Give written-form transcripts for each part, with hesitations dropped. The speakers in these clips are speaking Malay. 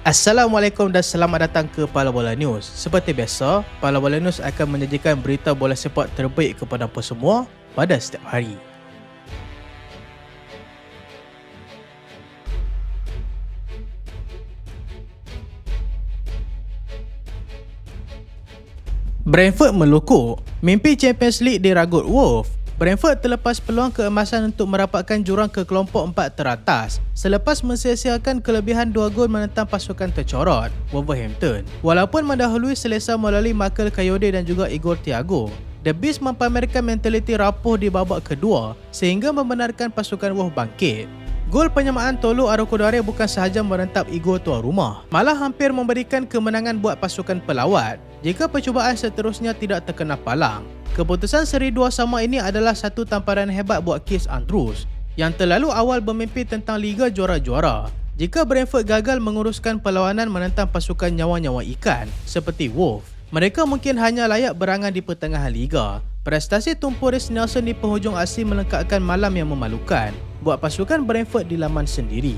Assalamualaikum dan selamat datang ke Pala Bola News. Seperti biasa, Pala Bola News akan menyajikan berita bola sepak terbaik kepada anda semua pada setiap hari. Brentford melukuk, mimpi Champions League diragut Wolves. Brentford terlepas peluang keemasan untuk merapatkan jurang ke kelompok 4 teratas selepas mensia-siakan kelebihan 2 gol menentang pasukan tercorot, Wolverhampton. Walaupun mendahului selesa melalui Michael Kayode dan juga Igor Thiago, The Beast mempamerkan mentaliti rapuh di babak kedua sehingga membenarkan pasukan Wolves bangkit. Gol penyamaan Tolu Arokodare bukan sahaja merentap ego tuan rumah, malah hampir memberikan kemenangan buat pasukan pelawat jika percubaan seterusnya tidak terkena palang. Keputusan seri 2 sama ini adalah satu tamparan hebat buat Keith Andrews yang terlalu awal bermimpi tentang Liga Juara-Juara. Jika Brentford gagal menguruskan perlawanan menentang pasukan nyawa-nyawa ikan seperti Wolves, mereka mungkin hanya layak berangan di pertengahan liga. Prestasi tumpu Reiss Nelson di penghujung aksi melengkapkan malam yang memalukan buat pasukan Brentford di laman sendiri.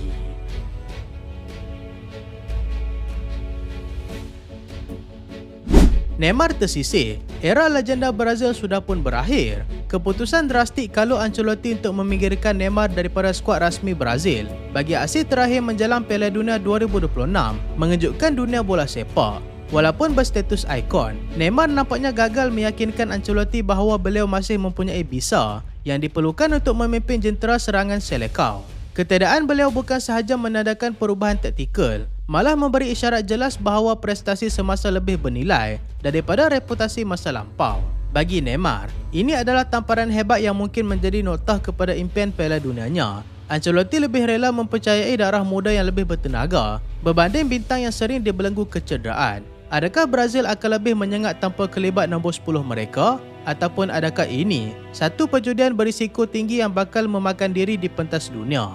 Neymar tersisih, era legenda Brazil sudah pun berakhir. Keputusan drastik Carlo Ancelotti untuk meminggirkan Neymar daripada skuad rasmi Brazil bagi aksi terakhir menjelang Piala Dunia 2026 mengejutkan dunia bola sepak. Walaupun berstatus ikon, Neymar nampaknya gagal meyakinkan Ancelotti bahawa beliau masih mempunyai visa yang diperlukan untuk memimpin jentera serangan Selecao. Ketiadaan beliau bukan sahaja menandakan perubahan taktikal, malah memberi isyarat jelas bahawa prestasi semasa lebih bernilai daripada reputasi masa lampau. Bagi Neymar, ini adalah tamparan hebat yang mungkin menjadi notah kepada impian Piala Dunianya. Ancelotti lebih rela mempercayai darah muda yang lebih bertenaga berbanding bintang yang sering dibelenggu kecederaan. Adakah Brazil akan lebih menyengat tanpa kelibat nombor 10 mereka? Ataupun adakah ini satu perjudian berisiko tinggi yang bakal memakan diri di pentas dunia?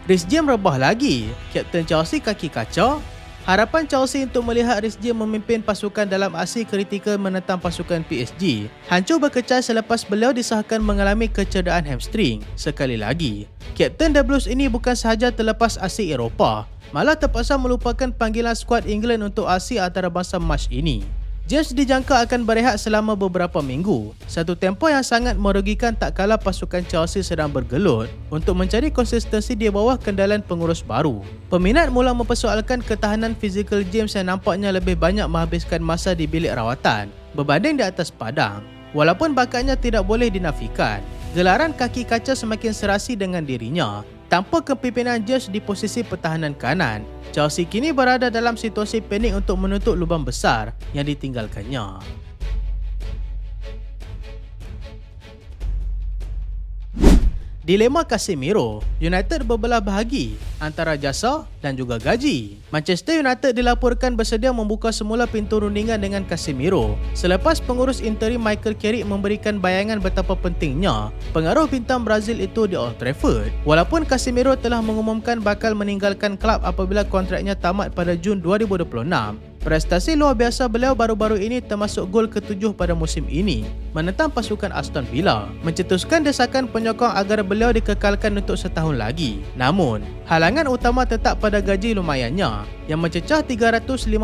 Reece James rebah lagi, Kapten Chelsea kaki kaca. Harapan Chelsea untuk melihat Reece James memimpin pasukan dalam aksi kritikal menentang pasukan PSG hancur berkecai selepas beliau disahkan mengalami kecederaan hamstring sekali lagi. Kapten The Blues ini bukan sahaja terlepas aksi Eropah, malah terpaksa melupakan panggilan skuad England untuk aksi antarabangsa Mac ini. James dijangka akan berehat selama beberapa minggu, satu tempoh yang sangat merugikan tak kala pasukan Chelsea sedang bergelut untuk mencari konsistensi di bawah kendalian pengurus baru. Peminat mula mempersoalkan ketahanan fizikal James yang nampaknya lebih banyak menghabiskan masa di bilik rawatan berbanding di atas padang. Walaupun bakatnya tidak boleh dinafikan, gelaran kaki kaca semakin serasi dengan dirinya. Tanpa kepimpinan James di posisi pertahanan kanan, Chelsea kini berada dalam situasi panik untuk menutup lubang besar yang ditinggalkannya. Dilema Casemiro, United berbelah bahagi antara jasa dan juga gaji. Manchester United dilaporkan bersedia membuka semula pintu rundingan dengan Casemiro selepas pengurus interim Michael Carrick memberikan bayangan betapa pentingnya pengaruh bintang Brazil itu di Old Trafford. Walaupun Casemiro telah mengumumkan bakal meninggalkan klub apabila kontraknya tamat pada Jun 2026, prestasi luar biasa beliau baru-baru ini termasuk gol ke-7 pada musim ini menentang pasukan Aston Villa mencetuskan desakan penyokong agar beliau dikekalkan untuk setahun lagi. Namun, halangan utama tetap pada gaji lumayannya yang mencecah £350,000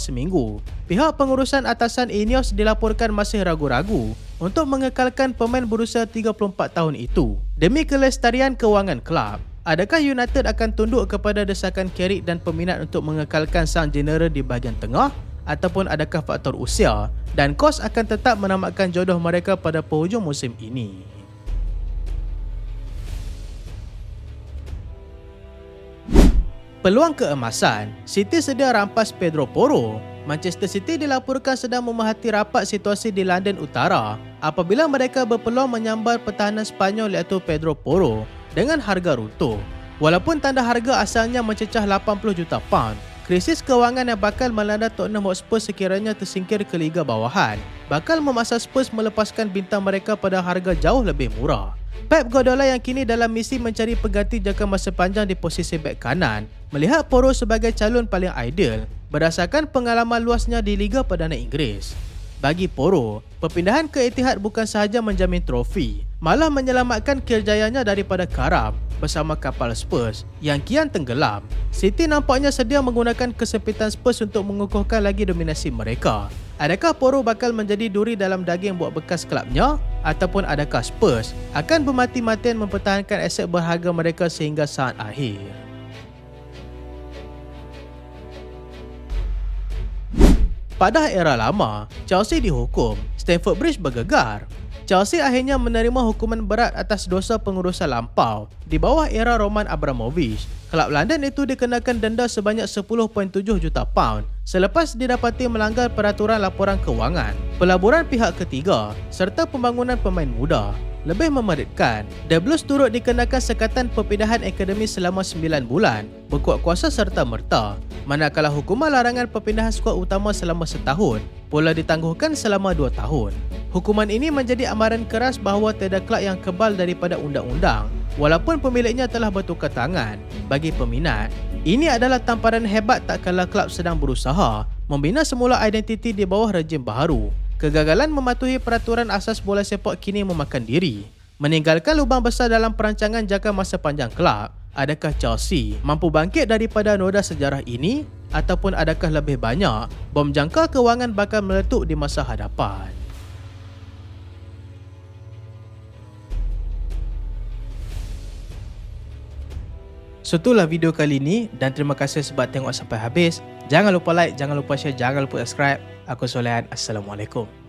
seminggu. Pihak pengurusan atasan Ineos dilaporkan masih ragu-ragu untuk mengekalkan pemain berusia 34 tahun itu demi kelestarian kewangan kelab. Adakah United akan tunduk kepada desakan Carrick dan peminat untuk mengekalkan sang jeneral di bahagian tengah? Ataupun adakah faktor usia dan kos akan tetap menamatkan jodoh mereka pada penghujung musim ini? Peluang keemasan, City sedia rampas Pedro Porro. Manchester City dilaporkan sedang memerhati rapat situasi di London Utara apabila mereka berpeluang menyambar pertahanan Spanyol iaitu Pedro Porro dengan harga runtuh. Walaupun tanda harga asalnya mencecah 80 juta pound, krisis kewangan yang bakal melanda Tottenham Hotspur sekiranya tersingkir ke Liga Bawahan bakal memaksa Spurs melepaskan bintang mereka pada harga jauh lebih murah. Pep Guardiola yang kini dalam misi mencari pengganti jangka masa panjang di posisi bek kanan melihat Porro sebagai calon paling ideal berdasarkan pengalaman luasnya di Liga Perdana Inggris. Bagi Porro, perpindahan ke Etihad bukan sahaja menjamin trofi, malah menyelamatkan kerjayanya daripada karam bersama kapal Spurs yang kian tenggelam. City nampaknya sedia menggunakan kesempitan Spurs untuk mengukuhkan lagi dominasi mereka. Adakah Porro bakal menjadi duri dalam daging buat bekas kelabnya? Ataupun adakah Spurs akan bermati-matian mempertahankan aset berharga mereka sehingga saat akhir? Pada era lama, Chelsea dihukum, Stamford Bridge bergegar. Chelsea akhirnya menerima hukuman berat atas dosa pengurusan lampau. Di bawah era Roman Abramovich, kelab London itu dikenakan denda sebanyak 10.7 juta pound selepas didapati melanggar peraturan laporan kewangan, pelaburan pihak ketiga serta pembangunan pemain muda. Lebih memeritkan, The Blues turut dikenakan sekatan perpindahan akademi selama 9 bulan, berkuat kuasa serta merta, manakala hukuman larangan perpindahan skuad utama selama setahun pula ditangguhkan selama 2 tahun. Hukuman ini menjadi amaran keras bahawa tiada kelab yang kebal daripada undang-undang, walaupun pemiliknya telah bertukar tangan. Bagi peminat, ini adalah tamparan hebat tak kala kelab sedang berusaha membina semula identiti di bawah rejim baharu. Kegagalan mematuhi peraturan asas bola sepak kini memakan diri, meninggalkan lubang besar dalam perancangan jangka masa panjang kelab. Adakah Chelsea mampu bangkit daripada noda sejarah ini, ataupun adakah lebih banyak bom jangka kewangan bakal meletup di masa hadapan? So itulah video kali ini dan terima kasih sebab tengok sampai habis. Jangan lupa like, jangan lupa share, jangan lupa subscribe. Aku Solehan. Assalamualaikum.